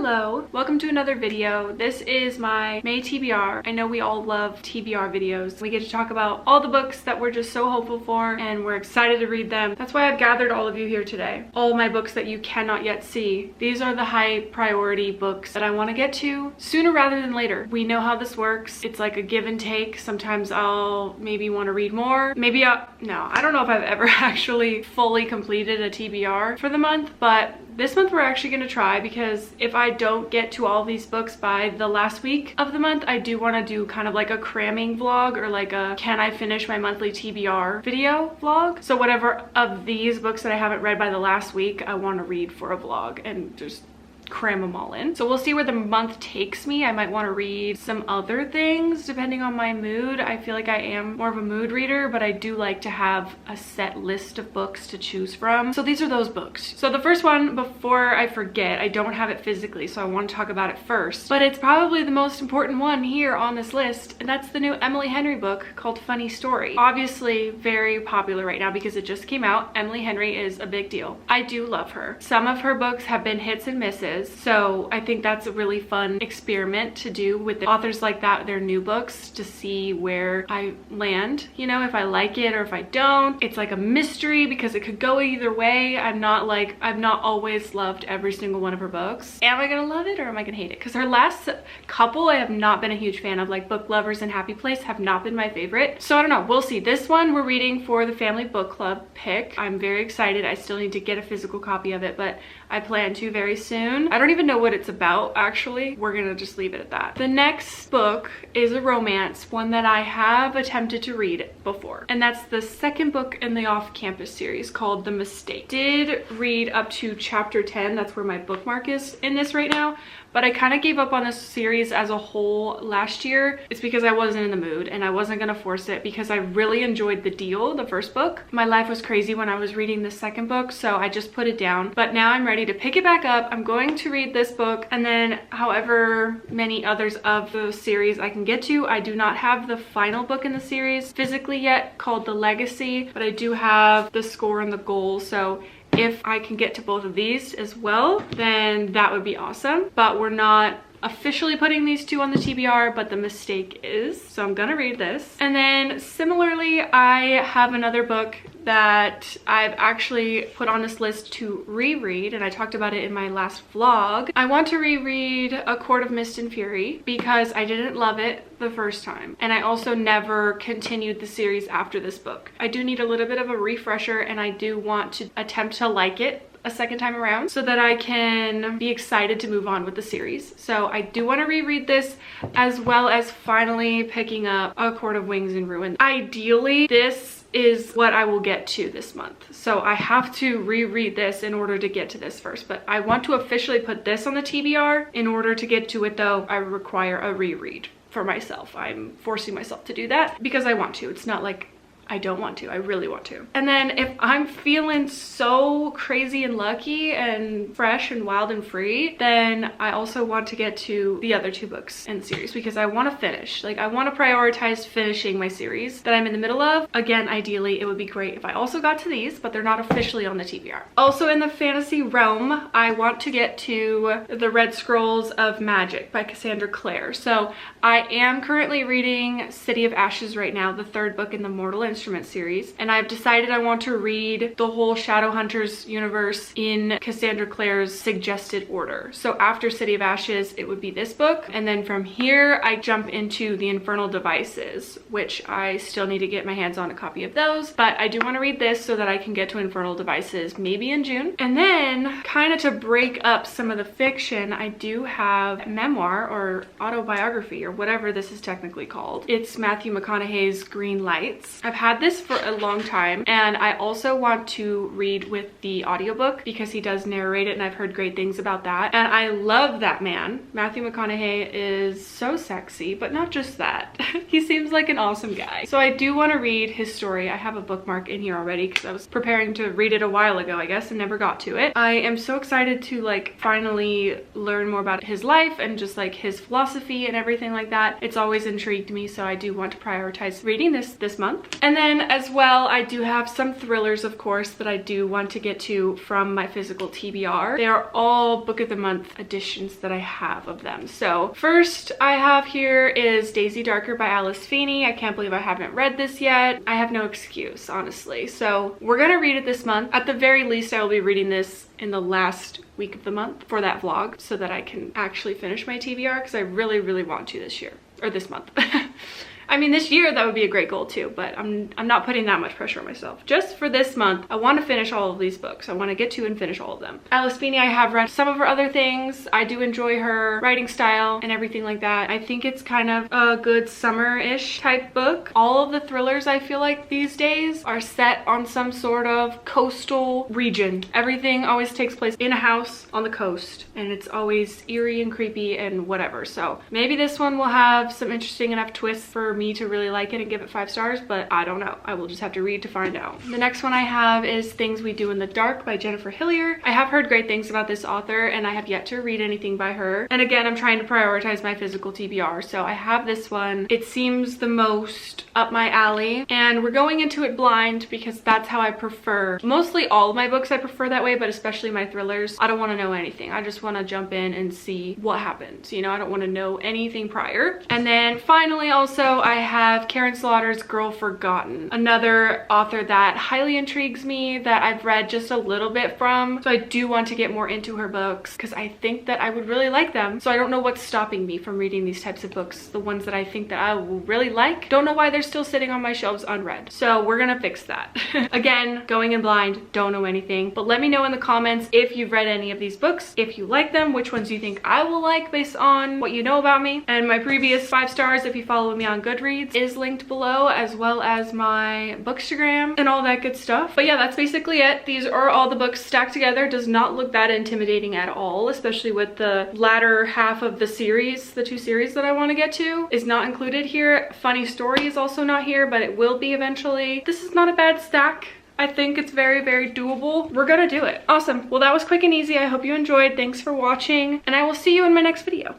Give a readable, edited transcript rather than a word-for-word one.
Hello, welcome to another video. This is my May TBR. I know we all love TBR videos. We get to talk about all the books that we're just so hopeful for and we're excited to read them. That's why I've gathered all of you here today. All my books that you cannot yet see. These are the high priority books that I want to get to sooner rather than later. We know how this works. It's like a give and take. Sometimes I'll maybe want to read more. Maybe no, I don't know if I've ever actually fully completed a TBR for the month, but this month we're actually going to try, because if I don't get to all these books by the last week of the month, I do want to do kind of like a cramming vlog, or like a can I finish my monthly TBR video vlog. So whatever of these books that I haven't read by the last week, I want to read for a vlog and just cram them all in. So we'll see where the month takes me. I might want to read some other things depending on my mood. I feel like I am more of a mood reader, but I do like to have a set list of books to choose from. So these are those books. So the first one, before I forget, I don't have it physically, so I want to talk about it first, but it's probably the most important one here on this list, and that's the new Emily Henry book called Funny Story. Obviously very popular right now because it just came out. Emily Henry is a big deal. I do love her. Some of her books have been hits and misses, so I think that's a really fun experiment to do with the authors like that, their new books, to see where I land, you know, if I like it or if I don't. It's like a mystery because it could go either way. I've not always loved every single one of her books. Am I gonna love it or am I gonna hate it? Because her last couple I have not been a huge fan of, like Book Lovers and Happy Place have not been my favorite. So I don't know, we'll see. This one we're reading for the family book club pick. I'm very excited. I still need to get a physical copy of it, but I plan to very soon. I don't even know what it's about, actually. We're gonna just leave it at that. The next book is a romance, one that I have attempted to read before, and that's the second book in the Off-Campus series called The Mistake. Did read up to chapter 10. That's where my bookmark is in this right now, but I kind of gave up on this series as a whole last year. It's because I wasn't in the mood and I wasn't gonna force it, because I really enjoyed The Deal, the first book. My life was crazy when I was reading the second book, so I just put it down. But now I'm ready to pick it back up. I'm going to read this book and then however many others of the series I can get to. I do not have the final book in the series physically yet, called The Legacy, but I do have The Score and The Goal. So if I can get to both of these as well, then that would be awesome. But we're not officially putting these two on the TBR, but The Mistake is. So I'm gonna read this. And then similarly, I have another book that I've actually put on this list to reread, and I talked about it in my last vlog. I want to reread A Court of Mist and Fury because I didn't love it the first time, and I also never continued the series after this book. I do need a little bit of a refresher, and I do want to attempt to like it a second time around so that I can be excited to move on with the series. So I do want to reread this, as well as finally picking up A Court of Wings and Ruin. Ideally, this is what I will get to this month. So I have to reread this in order to get to this first, but I want to officially put this on the TBR. In order to get to it though, I require a reread for myself. I'm forcing myself to do that because I want to. It's not like I don't want to, I really want to. And then if I'm feeling so crazy and lucky and fresh and wild and free, then I also want to get to the other two books in the series, because I want to finish. Like, I want to prioritize finishing my series that I'm in the middle of. Again, ideally, it would be great if I also got to these, but they're not officially on the TBR. Also in the fantasy realm, I want to get to The Red Scrolls of Magic by Cassandra Clare. So I am currently reading City of Ashes right now, the third book in the Mortal Instrument series, and I've decided I want to read the whole Shadowhunters universe in Cassandra Clare's suggested order. So after City of Ashes, it would be this book, and then from here I jump into The Infernal Devices, which I still need to get my hands on a copy of those, but I do want to read this so that I can get to Infernal Devices maybe in June. And then, kind of to break up some of the fiction, I do have memoir or autobiography or whatever this is technically called. It's Matthew McConaughey's Green Lights. I've had this for a long time, and I also want to read with the audiobook because he does narrate it, and I've heard great things about that. And I love that man. Matthew McConaughey is so sexy, but not just that. He seems like an awesome guy. So I do want to read his story. I have a bookmark in here already because I was preparing to read it a while ago, I guess, and never got to it. I am so excited to like finally learn more about his life and just like his philosophy and everything like that. It's always intrigued me, so I do want to prioritize reading this month. And And then as well, I do have some thrillers, of course, that I do want to get to from my physical TBR. They are all Book of the Month editions that I have of them. So first I have here is Daisy Darker by Alice Feeney. I can't believe I haven't read this yet. I have no excuse, honestly. So we're gonna read it this month. At the very least, I will be reading this in the last week of the month for that vlog so that I can actually finish my TBR, because I really, really want to this year, or this month. I mean, this year that would be a great goal too, but I'm not putting that much pressure on myself. Just for this month, I want to finish all of these books. I want to get to and finish all of them. Alice Feeney, I have read some of her other things. I do enjoy her writing style and everything like that. I think it's kind of a good summer-ish type book. All of the thrillers, I feel like these days, are set on some sort of coastal region. Everything always takes place in a house on the coast, and it's always eerie and creepy and whatever. So maybe this one will have some interesting enough twists for me to really like it and give it 5 stars, but I don't know. I will just have to read to find out. The next one I have is Things We Do in the Dark by Jennifer Hillier. I have heard great things about this author, and I have yet to read anything by her. And again, I'm trying to prioritize my physical TBR, so I have this one. It seems the most up my alley, and we're going into it blind because that's how I prefer. Mostly all of my books I prefer that way, but especially my thrillers. I don't want to know anything. I just want to jump in and see what happens. You know, I don't want to know anything prior. And then finally, also, I have Karen Slaughter's Girl Forgotten, another author that highly intrigues me, that I've read just a little bit from. So I do want to get more into her books because I think that I would really like them. So I don't know what's stopping me from reading these types of books, the ones that I think that I will really like. Don't know why they're still sitting on my shelves unread. So we're gonna fix that. Again, going in blind, don't know anything, but let me know in the comments if you've read any of these books, if you like them, which ones you think I will like based on what you know about me. And my previous 5 stars, if you follow me on Goodreads, is linked below, as well as my Bookstagram and all that good stuff. But yeah, that's basically it. These are all the books stacked together. Does not look that intimidating at all, especially with the latter half of the series. The 2 series that I want to get to is not included here. Funny Story is also not here, but it will be eventually. This is not a bad stack. I think it's very, very doable. We're gonna do it. Awesome. Well, that was quick and easy. I hope you enjoyed. Thanks for watching, and I will see you in my next video.